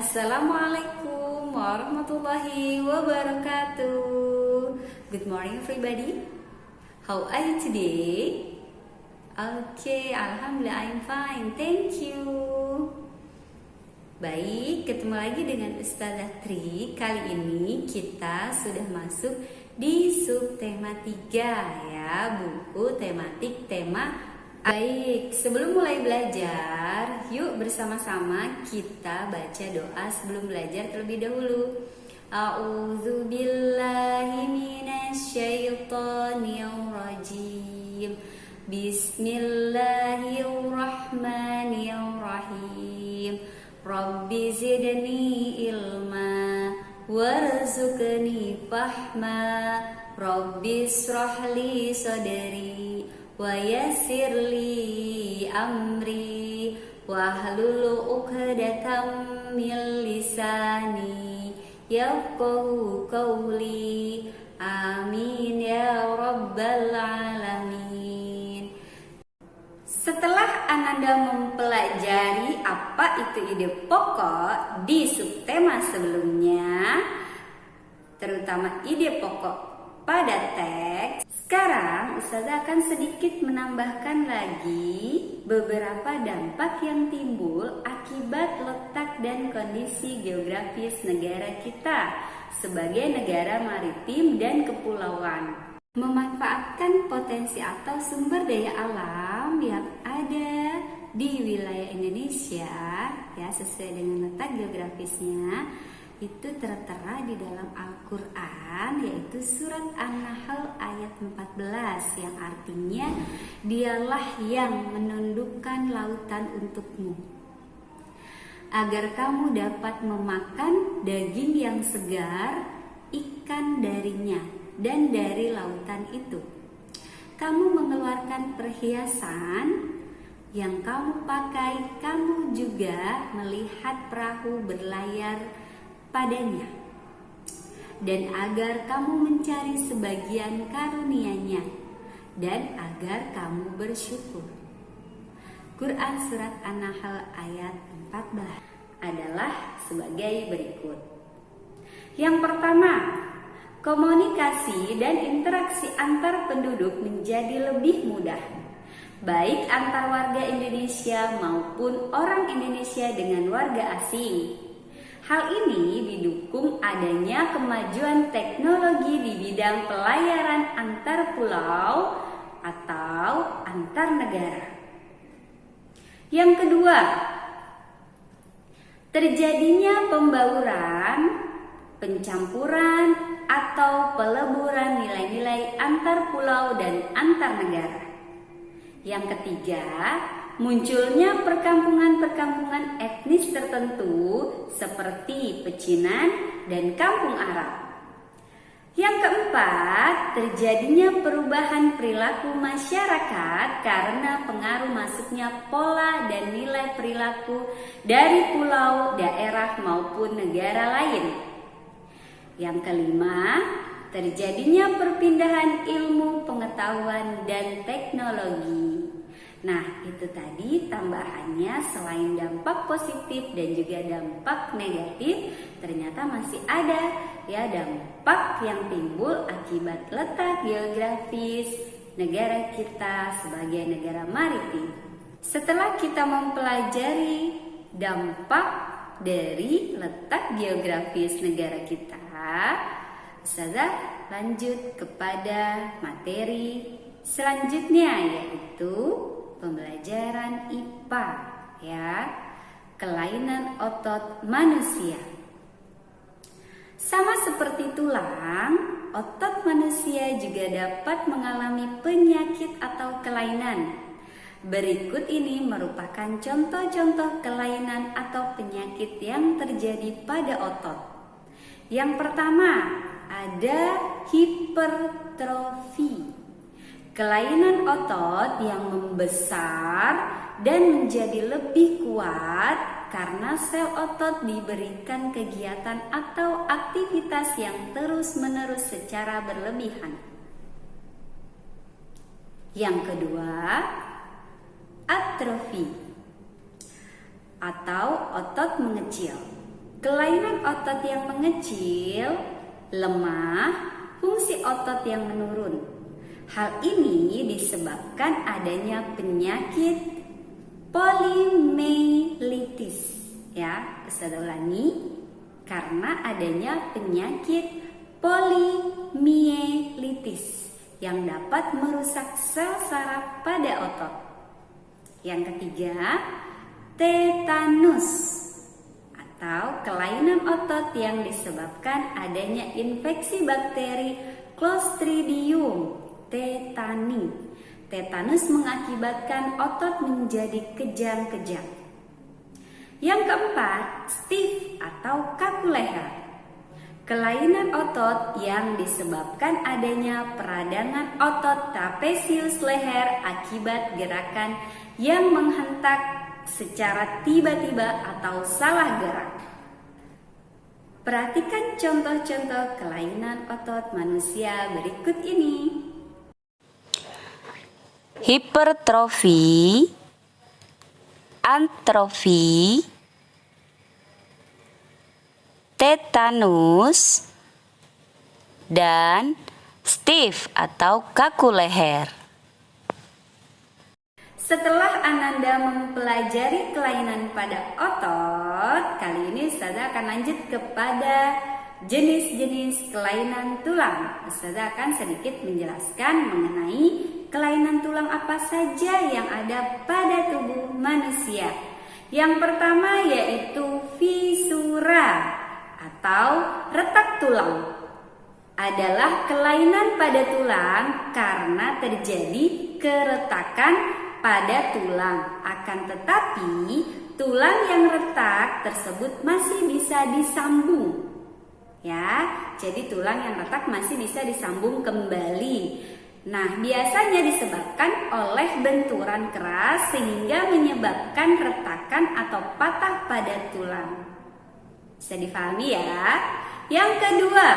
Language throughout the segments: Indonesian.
Assalamualaikum warahmatullahi wabarakatuh. Good morning everybody. How are you today? Okay, alhamdulillah I'm fine. Thank you. Baik, ketemu lagi dengan Ustazah Tri. Kali ini kita sudah masuk di subtema 3 ya, buku tematik tema. Baik, sebelum mulai belajar, yuk bersama-sama kita baca doa sebelum belajar terlebih dahulu. A'udzu billahi minasyaitonir rajim. Bismillahirrahmanirrahim. Rabbi zidni ilma warzuqni fahma. Rabbi shrahli sadri wa yassirli amri wahlul 'uqdatam min lisani yafqahu qawli. Amin ya rabbal alamin. Setelah Ananda mempelajari apa itu ide pokok di subtema sebelumnya, terutama ide pokok pada teks, sekarang Ustazah akan sedikit menambahkan lagi beberapa dampak yang timbul akibat letak dan kondisi geografis negara kita sebagai negara maritim dan kepulauan. Memanfaatkan potensi atau sumber daya alam yang ada di wilayah Indonesia ya, sesuai dengan letak geografisnya, itu tertera di dalam Al-Quran, yaitu surat An-Nahl ayat 14, yang artinya dialah yang menundukkan lautan untukmu agar kamu dapat memakan daging yang segar, ikan darinya dan dari lautan itu. Kamu mengeluarkan perhiasan yang kamu pakai, kamu juga melihat perahu berlayar padanya, dan agar kamu mencari sebagian karunia-Nya, dan agar kamu bersyukur. Quran Surat An-Nahl ayat 14 adalah sebagai berikut. Yang pertama, komunikasi dan interaksi antar penduduk menjadi lebih mudah, baik antar warga Indonesia maupun orang Indonesia dengan warga asing. Hal ini didukung adanya kemajuan teknologi di bidang pelayaran antar pulau atau antar negara. Yang kedua, terjadinya pembauran, pencampuran atau peleburan nilai-nilai antar pulau dan antar negara. Yang ketiga, munculnya perkampungan-perkampungan etnis tertentu seperti pecinan dan kampung Arab. Yang keempat, terjadinya perubahan perilaku masyarakat karena pengaruh masuknya pola dan nilai perilaku dari pulau, daerah maupun negara lain. Yang kelima, terjadinya perpindahan ilmu, pengetahuan, dan teknologi. Nah, itu tadi tambahannya. Selain dampak positif dan juga dampak negatif, ternyata masih ada ya dampak yang timbul akibat letak geografis negara kita sebagai negara maritim. Setelah kita mempelajari dampak dari letak geografis negara kita, Ustazah lanjut kepada materi selanjutnya, yaitu pembelajaran IPA ya, kelainan otot manusia. Sama seperti tulang, otot manusia juga dapat mengalami penyakit atau kelainan. Berikut ini merupakan contoh-contoh kelainan atau penyakit yang terjadi pada otot. Yang pertama, ada hipertrofi. Kelainan otot yang membesar dan menjadi lebih kuat karena sel otot diberikan kegiatan atau aktivitas yang terus-menerus secara berlebihan. Yang kedua, atrofi atau otot mengecil. kelainan otot yang mengecil, lemah, fungsi otot yang menurun. Hal ini disebabkan adanya penyakit polimyelitis. Ya, saya ulangi, karena adanya penyakit polimyelitis yang dapat merusak sel saraf pada otot. Yang ketiga, tetanus atau kelainan otot yang disebabkan adanya infeksi bakteri Clostridium tetani. Tetanus mengakibatkan otot menjadi kejang-kejang. Yang keempat, stiff atau kaku leher. Kelainan otot yang disebabkan adanya peradangan otot trapesius leher akibat gerakan yang menghentak secara tiba-tiba atau salah gerak. Perhatikan contoh-contoh kelainan otot manusia berikut ini. Hipertrofi, atrofi, tetanus, dan stiff atau kaku leher. Setelah Ananda mempelajari kelainan pada otot, kali ini Ustazah akan lanjut kepada jenis-jenis kelainan tulang. Ustazah akan sedikit menjelaskan mengenai kelainan tulang apa saja yang ada pada tubuh manusia. Yang pertama yaitu fisura atau retak tulang. Adalah kelainan pada tulang karena terjadi keretakan pada tulang. Akan tetapi tulang yang retak tersebut masih bisa disambung. Ya, jadi tulang yang retak masih bisa disambung kembali. Nah, biasanya disebabkan oleh benturan keras sehingga menyebabkan retakan atau patah pada tulang. Bisa difahami ya? Yang kedua,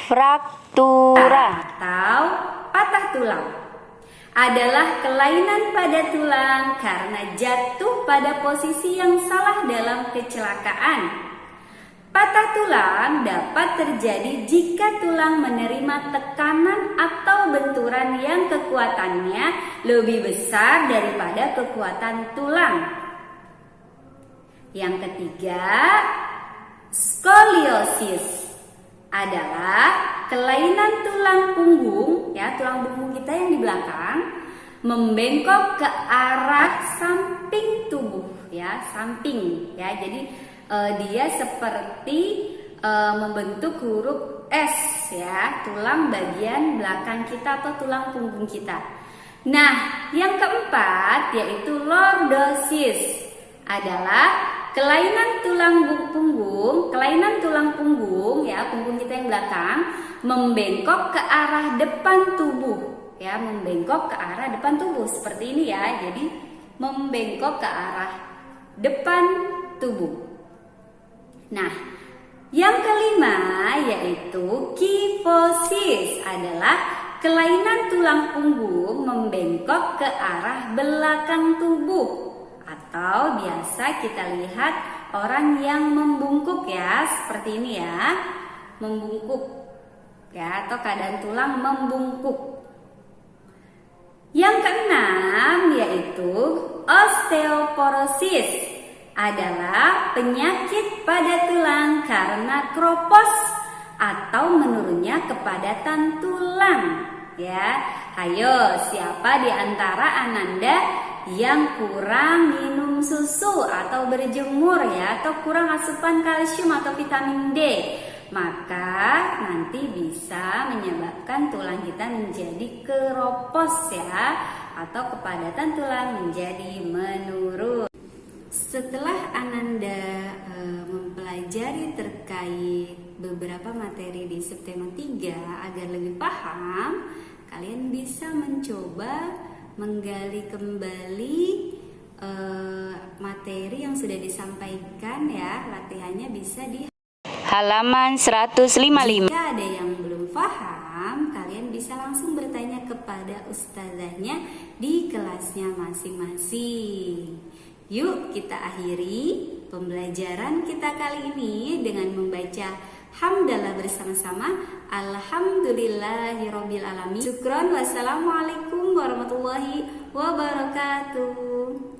Fraktura atau patah tulang adalah kelainan pada tulang karena jatuh pada posisi yang salah dalam kecelakaan. Patah tulang dapat terjadi jika tulang menerima tekanan atau benturan yang kekuatannya lebih besar daripada kekuatan tulang. Yang ketiga, skoliosis adalah kelainan tulang punggung, ya, tulang punggung kita yang di belakang membengkok ke arah samping tubuh, ya, samping, ya. Jadi dia seperti membentuk huruf S, ya, tulang bagian belakang kita atau tulang punggung kita. Nah, yang keempat yaitu lordosis adalah kelainan tulang punggung, ya, punggung kita yang belakang membengkok ke arah depan tubuh, ya, membengkok ke arah depan tubuh seperti ini ya. Jadi membengkok ke arah depan tubuh. Nah, yang kelima yaitu kifosis adalah kelainan tulang punggung membengkok ke arah belakang tubuh atau biasa kita lihat orang yang membungkuk, ya, seperti ini ya, membungkuk, ya, atau keadaan tulang membungkuk. Yang keenam yaitu osteoporosis adalah penyakit pada tulang karena kropos atau menurunnya kepadatan tulang, ya. Ayo, siapa di antara Ananda yang kurang minum susu atau berjemur, ya, atau kurang asupan kalsium atau vitamin D? Maka nanti bisa menyebabkan tulang kita menjadi keropos, ya, atau kepadatan tulang menjadi menurun. Setelah Ananda mempelajari terkait beberapa materi di subtema 3 agar lebih paham, kalian bisa mencoba menggali kembali materi yang sudah disampaikan, ya. Latihannya bisa di halaman 155. Jika ada yang belum paham, kalian bisa langsung bertanya kepada ustazahnya di kelasnya masing-masing. Yuk kita akhiri pembelajaran kita kali ini dengan membaca hamdalah bersama-sama. Alhamdulillahirabbil alamin. Syukron. Wassalamualaikum warahmatullahi wabarakatuh.